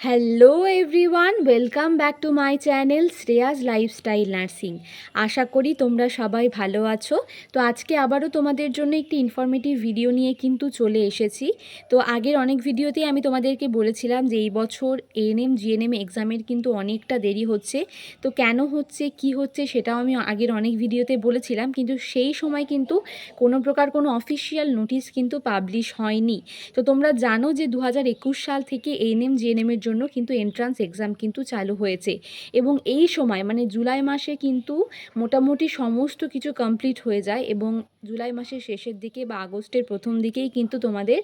Hello everyone, welcome back to my channel Shreyas lifestyle nursing. আশা করি তোমরা সবাই ভালো আছো। তো আজকে আবারও তোমাদের জন্য একটি ইনফরমেটিভ ভিডিও নিয়ে কিন্তু চলে এসেছি। তো আগের অনেক ভিডিওতেই আমি তোমাদেরকে বলেছিলাম যে এই বছর এএনএম জিএনএম এক্সামের কিন্তু অনেকটা দেরি হচ্ছে। তো কেন হচ্ছে, কি হচ্ছে সেটাও আমি আগের অনেক ভিডিওতে বলেছিলাম, কিন্তু সেই সময় কিন্তু কোনো প্রকার কোনো অফিসিয়াল নোটিশ কিন্তু পাবলিশ হয়নি। তো তোমরা জানো যে 2021 সাল থেকে এএনএম জিএনএমের জন্য কিন্তু এন্ট্রান্স এক্সাম কিন্তু চালু হয়েছে, এবং এই সময় মানে জুলাই মাসে কিন্তু মোটামুটি সমস্ত কিছু কমপ্লিট হয়ে যায়, এবং জুলাই মাসের শেষের দিকে বা আগস্টের প্রথম দিকেই কিন্তু তোমাদের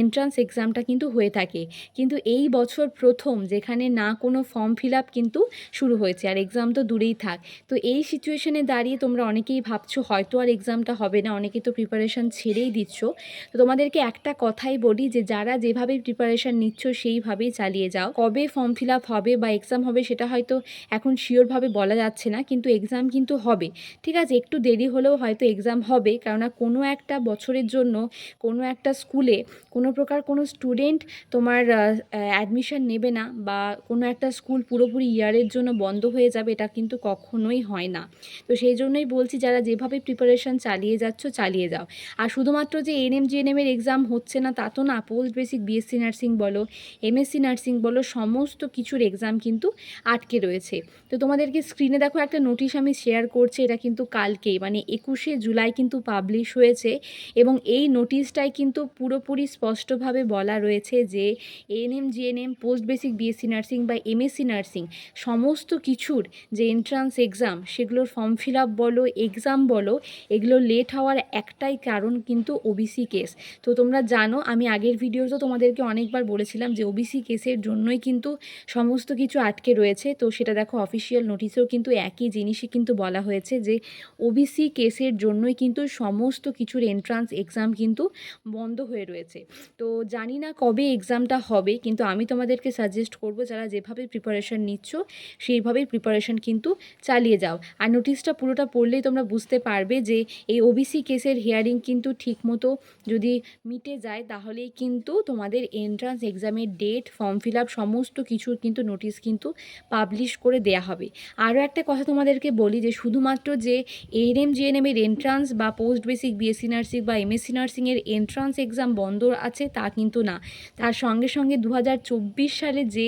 এন্ট্রান্স এক্সামটা কিন্তু হয়ে থাকে। কিন্তু এই বছর প্রথম যেখানে না কোনো ফর্ম ফিল আপ কিন্তু শুরু হয়েছে, আর এক্সাম তো দূরেই থাক। তো এই সিচুয়েশনে দাঁড়িয়ে তোমরা অনেকেই ভাবছো হয়তো আর এক্সামটা হবে না, অনেকেই তো প্রিপারেশান ছেড়েই দিচ্ছ। তো তোমাদেরকে একটা কথাই বলি যে যারা যেভাবে প্রিপারেশান নিচ্ছ সেইভাবেই চালিয়ে যাও। কবে ফর্ম ফিল আপ হবে বা এক্সাম হবে সেটা হয়তো এখন শিওরভাবে বলা যাচ্ছে না, কিন্তু এক্সাম কিন্তু হবে। ঠিক আছে, একটু দেরি হলেও হয়তো এক্সাম হবে, কেননা কোনো একটা বছরের জন্য কোনো একটা স্কুলে কোনো প্রকার কোনো স্টুডেন্ট তোমার অ্যাডমিশন নেবে না, বা কোনো একটা স্কুল পুরোপুরি ইয়ারের জন্য বন্ধ হয়ে যাবে, এটা কিন্তু কখনোই হয় না। তো সেই জন্যই বলছি যারা যেভাবে প্রিপারেশান চালিয়ে যাচ্ছ চালিয়ে যাও। আর শুধুমাত্র যে এএনএম জিএনএমের এক্সাম হচ্ছে না তা তো না, পোস্ট বেসিক বিএসসি নার্সিং বলো, এমএসসি নার্সিং বলো, সমস্ত কিছুর এক্সাম কিন্তু আটকে রয়েছে। তো তোমাদেরকে স্ক্রিনে দেখো একটা নোটিশ আমি শেয়ার করছি, এটা কিন্তু কালকেই মানে 21শে জুলাই কিন্তু পাবলিশ হয়েছে, এবং এই নোটিশটায় কিন্তু পুরোপুরি স্পষ্টভাবে বলা রয়েছে যে ANM GNM, post basic BSc nursing বা এমএসসি নার্সিং সমস্ত কিছুর যে এন্ট্রান্স এক্সাম সেগুলোর ফর্ম ফিল আপ বলো, এক্সাম বলো, এগুলো লেট হওয়ার একটাই কারণ কিন্তু ওবিসি কেস। তো তোমরা জানো আমি আগের ভিডিওতে তোমাদেরকে অনেকবার বলেছিলাম যে ওবিসি কেসের জন্যই কিন্তু সমস্ত কিছু আটকে রয়েছে। তো সেটা দেখো অফিসিয়াল নোটিশেও কিন্তু একই জিনিসই কিন্তু বলা হয়েছে যে ওবিসি কেসের জন্যই কিন্তু সমস্ত কিছুর এন্ট্রান্স এক্সাম কিন্তু বন্ধ হয়ে রয়েছে। তো জানি না কবে এক্সামটা হবে, কিন্তু আমি তোমাদেরকে সাজেস্ট করব যারা যেভাবে প্রিপারেশান নিচ্ছ সেইভাবেই প্রিপারেশান কিন্তু চালিয়ে যাও। আর নোটিশটা পুরোটা পড়লেই তোমরা বুঝতে পারবে যে এই ওবিসি কেসের হিয়ারিং কিন্তু ঠিকমতো যদি মিটে যায় তাহলেই কিন্তু তোমাদের এন্ট্রান্স এক্সামের ডেট, ফর্ম ফিল আপ সমস্ত কিছুর কিন্তু নোটিশ কিন্তু পাবলিশ করে দেয়া হবে। আরও একটা কথা তোমাদেরকে বলি যে শুধুমাত্র যে এএনএম জিএনএমের এন্ট্রান্স বা পোস্ট বেসিক বিএসসি নার্সিং বা এমএসসি নার্সিংয়ের এন্ট্রান্স এক্সাম বন্ধ আছে তা কিন্তু না, তার সঙ্গে সঙ্গে 2024 সালে যে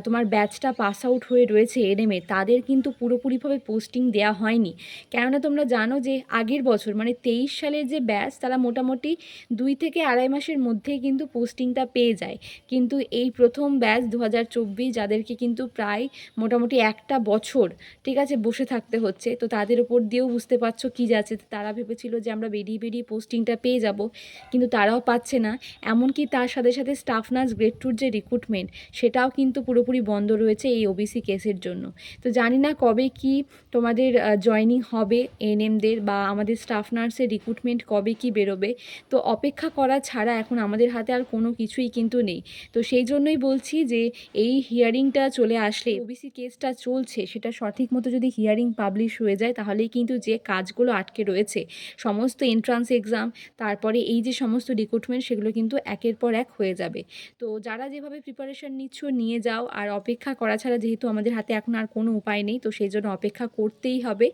তোমার ব্যাচটা পাস আউট হয়ে রয়েছে এএনএমের, তাদের কিন্তু পুরোপুরিভাবে পোস্টিং দেওয়া হয়নি। কেননা তোমরা জানো যে আগের বছর মানে 23 সালের যে ব্যাচ তারা মোটামুটি 2 থেকে আড়াই মাসের মধ্যেই কিন্তু পোস্টিংটা পেয়ে যায়, কিন্তু এই প্রথম ব্যাচ 2024 যাদেরকে কিন্তু প্রায় মোটামুটি একটা বছর ঠিক আছে বসে থাকতে হচ্ছে, তো তাদের ওপর দিয়েও বুঝতে পারছো কী যাচ্ছে। তারা ভেবেছিল যে আমরা বেরিয়ে বেরিয়ে পোস্টিংটা পেয়ে যাব, কিন্তু তারাও পাচ্ছে না। এমনকি তার সাথে সাথে স্টাফ নার্স গ্রেড টুর যে রিক্রুটমেন্ট সেটাও কিন্তু পুরোপুরি বন্ধ রয়েছে এই ওবিসি কেসের জন্য। তো জানি না কবে কি তোমাদের জয়নিং হবে এএনএমদের, বা আমাদের স্টাফ নার্সের রিক্রুটমেন্ট কবে কি বেরোবে। তো অপেক্ষা করা ছাড়া এখন আমাদের হাতে আর কোনো কিছুই কিন্তু নেই। তো সেই জন্যই বলছি যে এই হিয়ারিংটা চলে আসলে, ওবিসি কেসটা চলছে সেটা সঠিক মতো যদি হিয়ারিং পাবলিশ হয়ে যায় তাহলেই কিন্তু যে কাজগুলো আটকে রয়েছে সমস্ত এন্ট্রান্স এক্সাম, তারপরে এই যে সমস্ত রিক্রুটমেন্ট সেগুলো কিন্তু একের পর এক হয়ে যাবে। তো যারা যেভাবে প্রিপারেশান নিচ্ছ নিয়ে যাও, আর অপেক্ষা করা ছাড়া যেহেতু আমাদের হাতে এখন আর কোনো উপায় নেই, তো সেই জন্য অপেক্ষা করতেই হবে।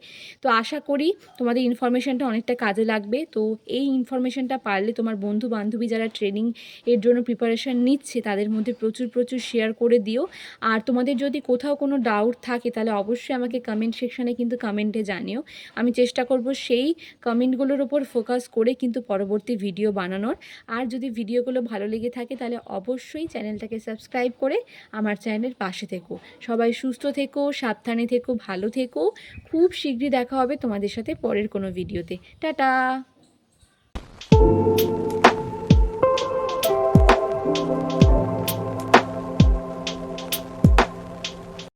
তো আশা করি তোমাদের ইনফরমেশানটা অনেকটা কাজে লাগবে। তো এই ইনফরমেশানটা পারলে তোমার বন্ধু বান্ধবী যারা ট্রেনিং এর জন্য প্রিপারেশান নিচ্ছে তাদের মধ্যে প্রচুর প্রচুর শেয়ার করে দিও। আর তোমাদের যদি কোথাও কোনো ডাউট থাকে তাহলে অবশ্যই আমাকে কমেন্ট সেকশানে কিন্তু কমেন্টে জানিও। আমি চেষ্টা করব সেই কমেন্টগুলোর উপর ফোকাস করে কিন্তু পরবর্তী ভিডিও বানানোর। আর যদি ভিডিওগুলো ভালো লেগে থাকে তাহলে অবশ্যই চ্যানেলটাকে সাবস্ক্রাইব করে আমার চ্যানেলের পাশে থেকো। সবাই সুস্থ থেকো, সাবধানে থেকো, ভালো থেকো। খুব শীঘ্রই দেখা হবে তোমাদের সাথে পরের কোনো ভিডিওতে। টাটা।